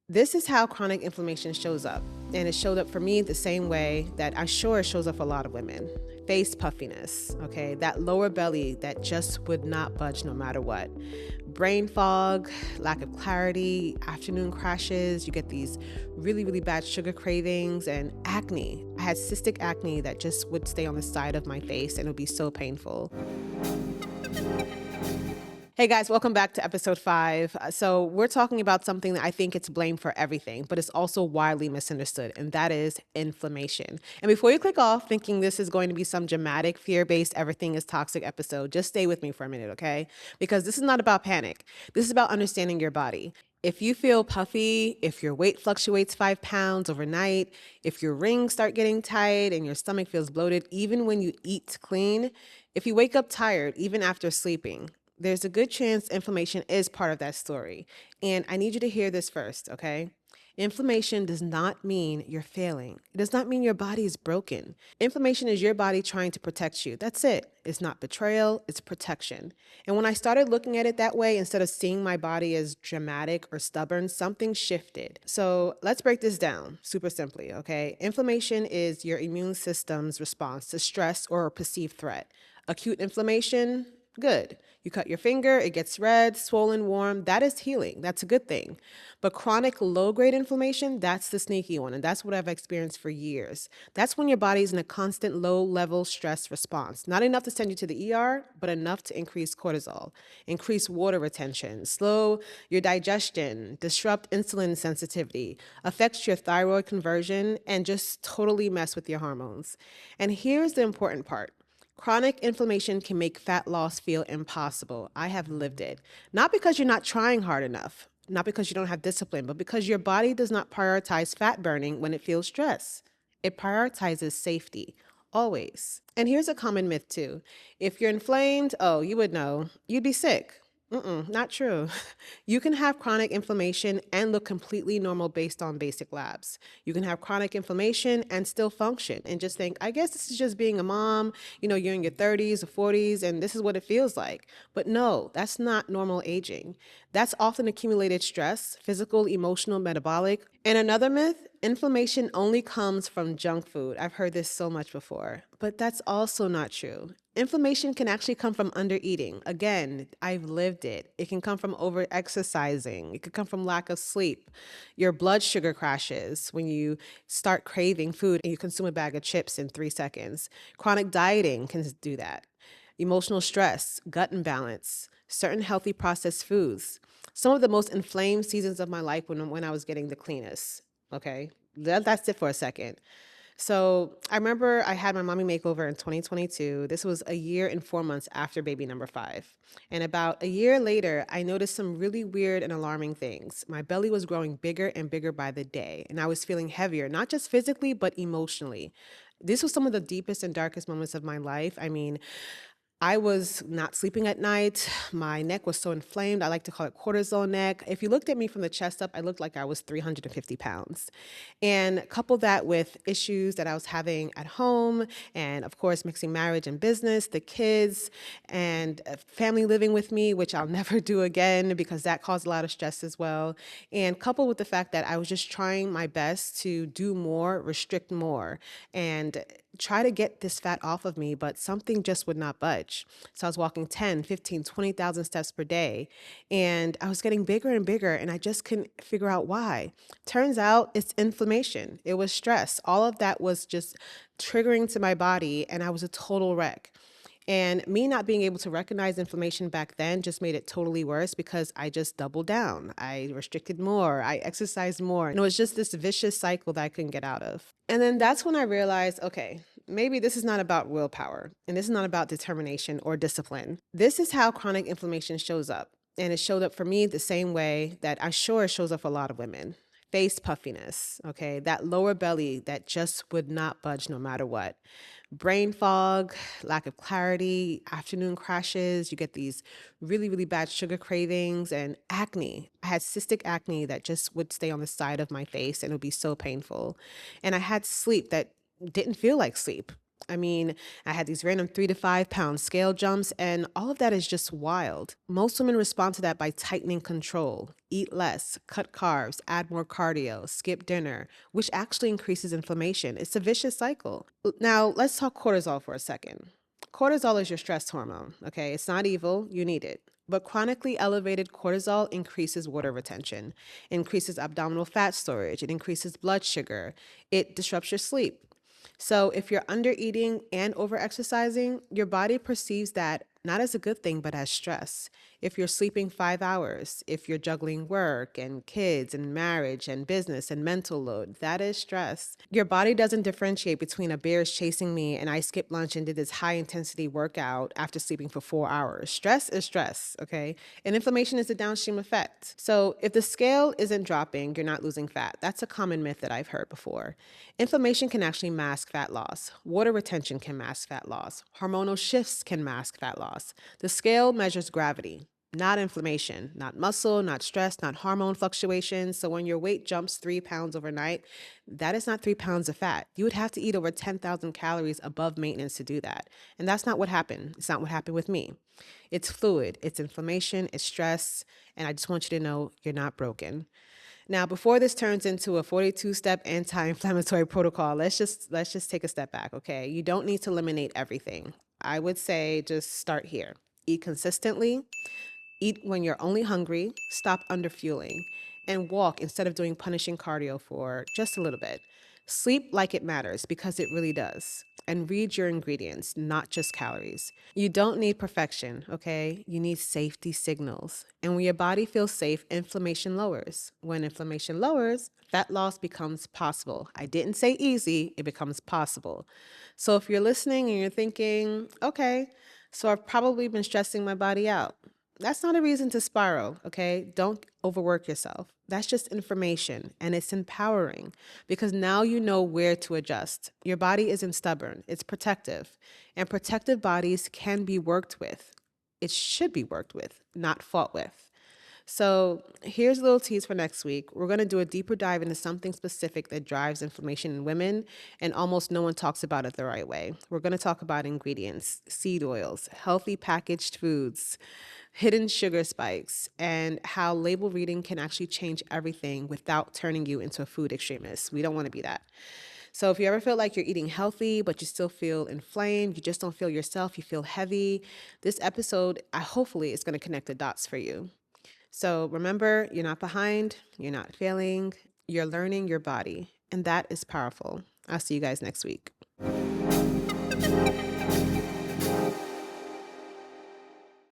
This is how chronic inflammation shows up. And it showed up for me the same way that I'm sure it shows up for a lot of women. Face puffiness, okay? That lower belly that just would not budge no matter what. Brain fog, lack of clarity, afternoon crashes. You get these really, really bad sugar cravings and acne. I had cystic acne that just would stay on the side of my face and it would be so painful. Hey guys, welcome back to episode 5. So we're talking about something that I think it's blamed for everything, but it's also widely misunderstood, and that is inflammation. And before you click off thinking this is going to be some dramatic, fear-based, everything is toxic episode, just stay with me for a minute, okay? Because this is not about panic. This is about understanding your body. If you feel puffy, if your weight fluctuates 5 pounds overnight, if your rings start getting tight and your stomach feels bloated, even when you eat clean, if you wake up tired, even after sleeping, there's a good chance inflammation is part of that story. And I need you to hear this first, okay? Inflammation does not mean you're failing. It does not mean your body is broken. Inflammation is your body trying to protect you. That's it. It's not betrayal, it's protection. And when I started looking at it that way, instead of seeing my body as dramatic or stubborn, something shifted. So let's break this down super simply, okay? Inflammation is your immune system's response to stress or a perceived threat. Acute inflammation, good. You cut your finger, it gets red, swollen, warm. That is healing. That's a good thing. But chronic low-grade inflammation, that's the sneaky one. And that's what I've experienced for years. That's when your body's in a constant low-level stress response. Not enough to send you to the ER, but enough to increase cortisol, increase water retention, slow your digestion, disrupt insulin sensitivity, affects your thyroid conversion, and just totally mess with your hormones. And here's the important part. Chronic inflammation can make fat loss feel impossible. I have lived it. Not because you're not trying hard enough, not because you don't have discipline, but because your body does not prioritize fat burning when it feels stress. It prioritizes safety, always. And here's a common myth too. If you're inflamed, oh, you would know, you'd be sick. Not true. You can have chronic inflammation and look completely normal based on basic labs. You can have chronic inflammation and still function and just think, I guess this is just being a mom, you're in your 30s or 40s and this is what it feels like. But no, that's not normal aging. That's often accumulated stress, physical, emotional, metabolic. And another myth, inflammation only comes from junk food. I've heard this so much before, but that's also not true. Inflammation can actually come from undereating. Again, I've lived it. It can come from over-exercising. It could come from lack of sleep. Your blood sugar crashes when you start craving food and you consume a bag of chips in 3 seconds. Chronic dieting can do that. Emotional stress, gut imbalance, certain healthy processed foods. Some of the most inflamed seasons of my life when I was getting the cleanest. Okay, that's it for a second. So I remember I had my mommy makeover in 2022. This was a year and 4 months after baby number 5. And about a year later, I noticed some really weird and alarming things. My belly was growing bigger and bigger by the day, and I was feeling heavier, not just physically, but emotionally. This was some of the deepest and darkest moments of my life. I mean, I was not sleeping at night. My neck was so inflamed. I like to call it cortisol neck. If you looked at me from the chest up, I looked like I was 350 pounds. And couple that with issues that I was having at home, and of course, mixing marriage and business, the kids, and family living with me, which I'll never do again because that caused a lot of stress as well. And coupled with the fact that I was just trying my best to do more, restrict more, and try to get this fat off of me, but something just would not budge. So I was walking 10, 15, 20,000 steps per day, and I was getting bigger and bigger, and I just couldn't figure out why. Turns out it's inflammation. It was stress. All of that was just triggering to my body, and I was a total wreck. And me not being able to recognize inflammation back then just made it totally worse because I just doubled down. I restricted more, I exercised more. And it was just this vicious cycle that I couldn't get out of. And then that's when I realized, okay, maybe this is not about willpower and this is not about determination or discipline. This is how chronic inflammation shows up. And it showed up for me the same way that I'm sure it shows up for a lot of women. Face puffiness, okay? That lower belly that just would not budge no matter what. Brain fog, lack of clarity, afternoon crashes. You get these really, really bad sugar cravings and acne. I had cystic acne that just would stay on the side of my face and it would be so painful. And I had sleep that didn't feel like sleep. I mean, I had these random 3 to 5 pound scale jumps, and all of that is just wild. Most women respond to that by tightening control, eat less, cut carbs, add more cardio, skip dinner, which actually increases inflammation. It's a vicious cycle. Now, let's talk cortisol for a second. Cortisol is your stress hormone, okay? It's not evil, you need it. But chronically elevated cortisol increases water retention, increases abdominal fat storage, it increases blood sugar, it disrupts your sleep. So if you're under eating and over exercising, your body perceives that not as a good thing, but as stress. If you're sleeping 5 hours, if you're juggling work and kids and marriage and business and mental load, that is stress. Your body doesn't differentiate between a bear is chasing me and I skipped lunch and did this high intensity workout after sleeping for 4 hours. Stress is stress, okay? And inflammation is a downstream effect. So if the scale isn't dropping, you're not losing fat. That's a common myth that I've heard before. Inflammation can actually mask fat loss. Water retention can mask fat loss. Hormonal shifts can mask fat loss. The scale measures gravity, not inflammation, not muscle, not stress, not hormone fluctuations. So when your weight jumps 3 pounds overnight, that is not 3 pounds of fat. You would have to eat over 10,000 calories above maintenance to do that. And that's not what happened. It's not what happened with me. It's fluid, it's inflammation, it's stress. And I just want you to know you're not broken. Now, before this turns into a 42-step anti-inflammatory protocol, let's just take a step back, okay? You don't need to eliminate everything. I would say just start here. Eat consistently, eat when you're only hungry, stop underfueling, and walk instead of doing punishing cardio for just a little bit. Sleep like it matters because it really does. And read your ingredients, not just calories. You don't need perfection, okay? You need safety signals. And when your body feels safe, inflammation lowers. When inflammation lowers, fat loss becomes possible. I didn't say easy, it becomes possible. So if you're listening and you're thinking, okay, so I've probably been stressing my body out. That's not a reason to spiral, okay? Don't overwork yourself. That's just information and it's empowering because now you know where to adjust. Your body isn't stubborn, it's protective. And protective bodies can be worked with. It should be worked with, not fought with. So here's a little tease for next week. We're going to do a deeper dive into something specific that drives inflammation in women, and almost no one talks about it the right way. We're going to talk about ingredients, seed oils, healthy packaged foods, hidden sugar spikes, and how label reading can actually change everything without turning you into a food extremist. We don't want to be that. So if you ever feel like you're eating healthy, but you still feel inflamed, you just don't feel yourself, you feel heavy, this episode, hopefully, is going to connect the dots for you. So remember, you're not behind, you're not failing, you're learning your body, and that is powerful. I'll see you guys next week.